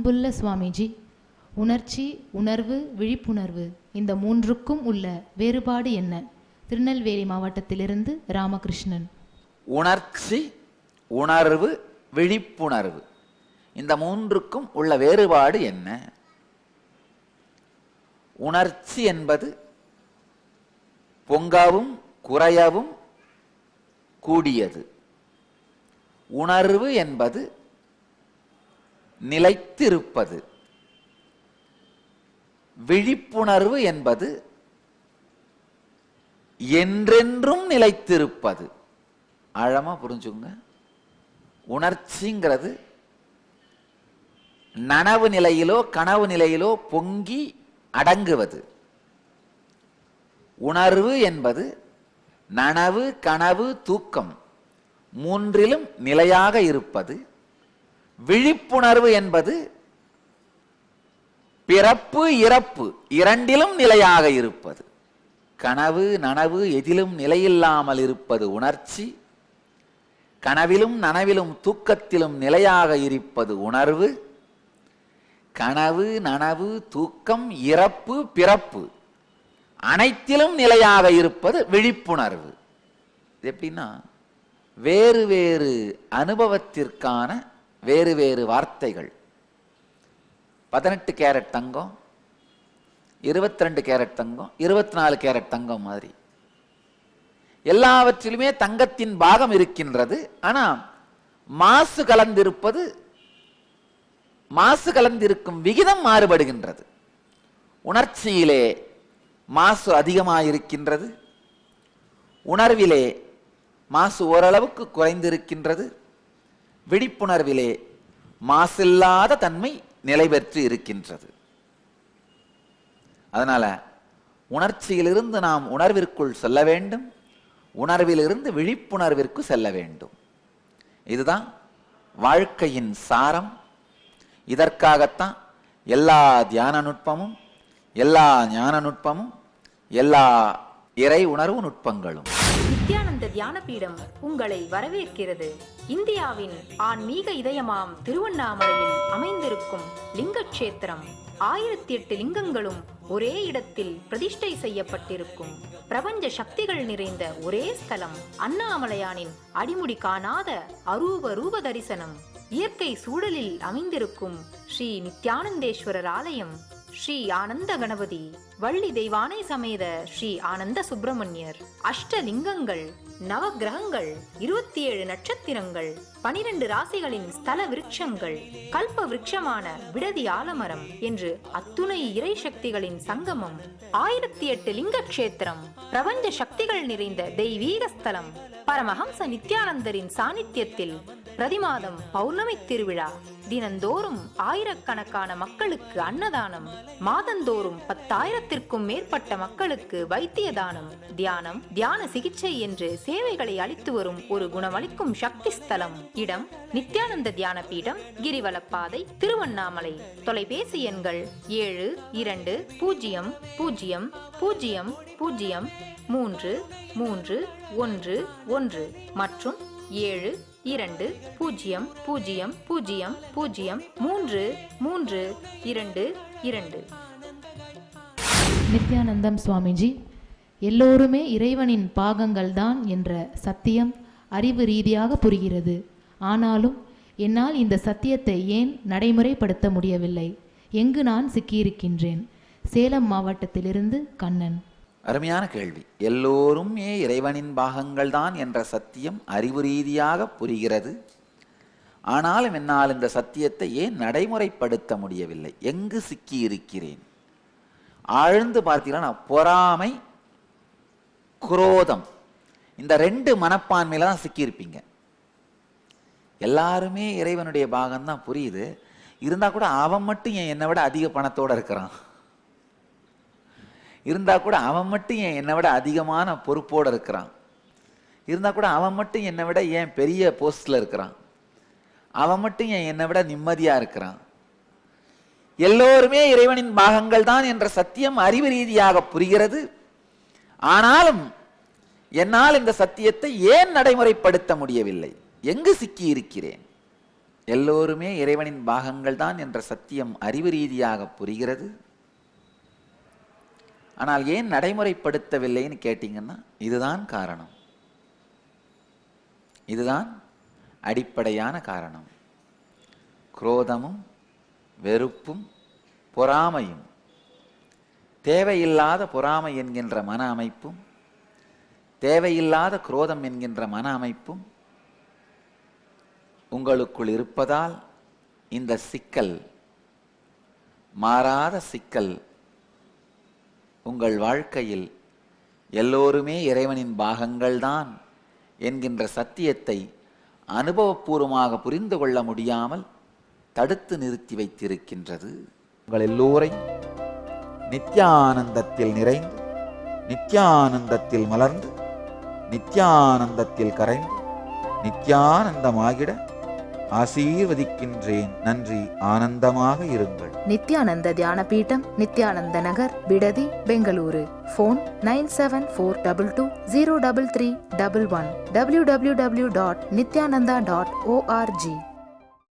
அன்புள்ள சுவாமிஜி, உணர்ச்சி, உணர்வு, விழிப்புணர்வு இந்த மூன்றுக்கும் உள்ள வேறுபாடு என்ன? திருநெல்வேலி மாவட்டத்திலிருந்து ராமகிருஷ்ணன். உணர்ச்சி, உணர்வு, விழிப்புணர்வு இந்த மூன்றுக்கும் உள்ள வேறுபாடு என்ன? உணர்ச்சி என்பது பொங்கவும் குறையவும் கூடியது. உணர்வு என்பது நிலைத்திருப்பது. விழிப்புணர்வு என்பது என்றென்றும் நிலைத்திருப்பது. ஆழமா புரிஞ்சுங்க. உணர்ச்சிங்கிறது நனவு நிலையிலோ கனவு நிலையிலோ பொங்கி அடங்குவது. உணர்வு என்பது நனவு, கனவு, தூக்கம் மூன்றிலும் நிலையாக இருப்பது. விழிப்புணர்வு என்பது பிறப்பு, இறப்பு இரண்டிலும் நிலையாக இருப்பது. கனவு, நனவு எதிலும் நிலையில்லாமல் இருப்பது உணர்ச்சி. கனவிலும் நனவிலும் தூக்கத்திலும் நிலையாக இருப்பது உணர்வு. கனவு, நனவு, தூக்கம், இறப்பு, பிறப்பு அனைத்திலும் நிலையாக இருப்பது விழிப்புணர்வு. இது எப்படின்னா, வேறு வேறு அனுபவத்திற்கான வேறு வேறு வார்த்தைகள். 18 கேரட் தங்கம், 22 கேரட் தங்கம், 24 கேரட் தங்கம் மாதிரி எல்லாவற்றிலுமே தங்கத்தின் பாகம் இருக்கின்றது. ஆனா மாசு கலந்திருப்பது, மாசு கலந்திருக்கும் விகிதம் மாறுபடுகின்றது. உணர்ச்சியிலே மாசு அதிகமாயிருக்கின்றது, உணர்விலே மாசு ஓரளவுக்கு குறைந்திருக்கின்றது, விழிப்புணர்விலே மாசில்லாத தன்மை நிலை பெற்று இருக்கின்றது. அதனால உணர்ச்சியிலிருந்து நாம் உணர்விற்குள் செல்ல வேண்டும், உணர்விலிருந்து விழிப்புணர்விற்கு செல்ல வேண்டும். இதுதான் வாழ்க்கையின் சாரம். இதற்காகத்தான் எல்லா தியான நுட்பமும், எல்லா ஞான நுட்பமும், எல்லா இறை உணர்வு நுட்பங்களும். நித்யானந்த தியான பீடம் உங்களை வரவேற்கிறது. இந்தியாவின் ஆன்மீக இதயமாம் திருவண்ணாமலையில் அமைந்திருக்கும் லிங்கக்ஷேத்திரம் 1008 லிங்கங்களும் ஒரே இடத்தில் பிரதிஷ்டை செய்யப்பட்டிருக்கும் பிரபஞ்ச சக்திகள் நிறைந்த ஒரே ஸ்தலம். அண்ணாமலையானின் அடிமுடி காணாத அரூப ரூப தரிசனம். இயற்கை சூழலில் அமைந்திருக்கும் ஸ்ரீ நித்யானந்தேஸ்வரர் ஆலயம். ஸ்ரீ ஆனந்த கணபதி, வள்ளி தெய்வானை சமேத ஸ்ரீ ஆனந்த சுப்பிரமணியர், அஷ்டலிங்கங்கள், நவகிரகங்கள், 27 நட்சத்திரங்கள், 12 ராசிகளின் ஸ்தல விருட்சங்கள், கல்ப விருட்சமான விடதி ஆலமரம் என்று அத்துணை இறை சக்திகளின் சங்கமம். 1008 லிங்க கஷேத்திரம், பிரபஞ்ச சக்திகள் நிறைந்த தெய்வீக ஸ்தலம். பரமஹம்ச நித்யானந்தரின் சாநித்தியத்தில் பிரதிமாதம் பௌர்ணமி திருவிழா. தினந்தோறும் ஆயிரக்கணக்கான மக்களுக்கு அன்னதானம். மாதந்தோறும் 10,000த்திற்கும் மேற்பட்ட மக்களுக்கு வைத்திய தானம், தியானம், தியான சிகிச்சை என்று சேவைகளை அளித்து வரும் ஒரு குணமளிக்கும் சக்தி ஸ்தலம். இடம் நித்யானந்த தியான பீடம், கிரிவலப்பாதை, திருவண்ணாமலை. தொலைபேசி எண்கள் 720000033111 மற்றும் 7200003322. நித்யானந்தம் சுவாமிஜி, எல்லோருமே இறைவனின் பாகங்கள் தான் என்ற சத்தியம் அறிவு ரீதியாக புரிகிறது. ஆனாலும் என்னால் இந்த சத்தியத்தை ஏன் நடைமுறைப்படுத்த முடியவில்லை? எங்கு நான் சிக்கியிருக்கின்றேன்? சேலம் மாவட்டத்திலிருந்து கண்ணன். அருமையான கேள்வி. எல்லோரும் இறைவனின் பாகங்கள் தான் என்ற சத்தியம் அறிவு ரீதியாக புரிகிறது. ஆனாலும் என்னால் இந்த சத்தியத்தை ஏன் நடைமுறைப்படுத்த முடியவில்லை? எங்கு சிக்கி இருக்கிறேன்? ஆழ்ந்து பார்த்தீங்கன்னா, பொறாமை, குரோதம் இந்த 2 மனப்பான்மையில தான் சிக்கியிருப்பீங்க. எல்லாருமே இறைவனுடைய பாகம்தான் புரியுது. இருந்தா கூட அவன் மட்டும் ஏன் என்னை விட அதிக பணத்தோட இருக்கிறான், இருந்தா கூட அவன் மட்டும் ஏன் என்னை விட அதிகமான பொறுப்போடு இருக்கிறான், இருந்தா கூட அவன் மட்டும் என்னை விட ஏன் பெரிய போஸ்ட்ல இருக்கிறான், அவன் மட்டும் ஏன் என்னை விட நிம்மதியா இருக்கிறான். எல்லோருமே இறைவனின் பாகங்கள் தான் என்ற சத்தியம் அறிவு ரீதியாக புரிகிறது. ஆனாலும் என்னால் இந்த சத்தியத்தை ஏன் நடைமுறைப்படுத்த முடியவில்லை? எங்கு சிக்கி இருக்கிறேன்? எல்லோருமே இறைவனின் பாகங்கள் தான் என்ற சத்தியம் அறிவு ரீதியாக புரிகிறது. ஆனால் ஏன் நடைமுறைப்படுத்தவில்லைன்னு கேட்டீங்கன்னா இதுதான் காரணம். இதுதான் அடிப்படையான காரணம். குரோதமும் வெறுப்பும் பொறாமையும், தேவையில்லாத பொறாமை என்கின்ற மன அமைப்பும் தேவையில்லாத குரோதம் என்கின்ற மன அமைப்பும் உங்களுக்குள் இருப்பதால் இந்த சிக்கல், மாறாத சிக்கல் உங்கள் வாழ்க்கையில் எல்லோருமே இறைவனின் பாகங்கள்தான் என்கின்ற சத்தியத்தை அனுபவபூர்வமாக புரிந்து கொள்ள முடியாமல் தடுத்து நிறுத்தி வைத்திருக்கின்றது. உங்கள் எல்லோரையும் நித்யானந்தத்தில் நிறைந்து, நித்யானந்தத்தில் மலர்ந்து, நித்யானந்தத்தில் கரைந்து, நித்யானந்தமாகிட ஆசீர்வதிக்கின்றேன். நன்றி. ஆனந்தமாக இருங்கள். நித்யானந்த தியான பீடம், நித்யானந்த நகர், பிடதி, பெங்களூரு. Phone 9742203311 www.nityananda.org.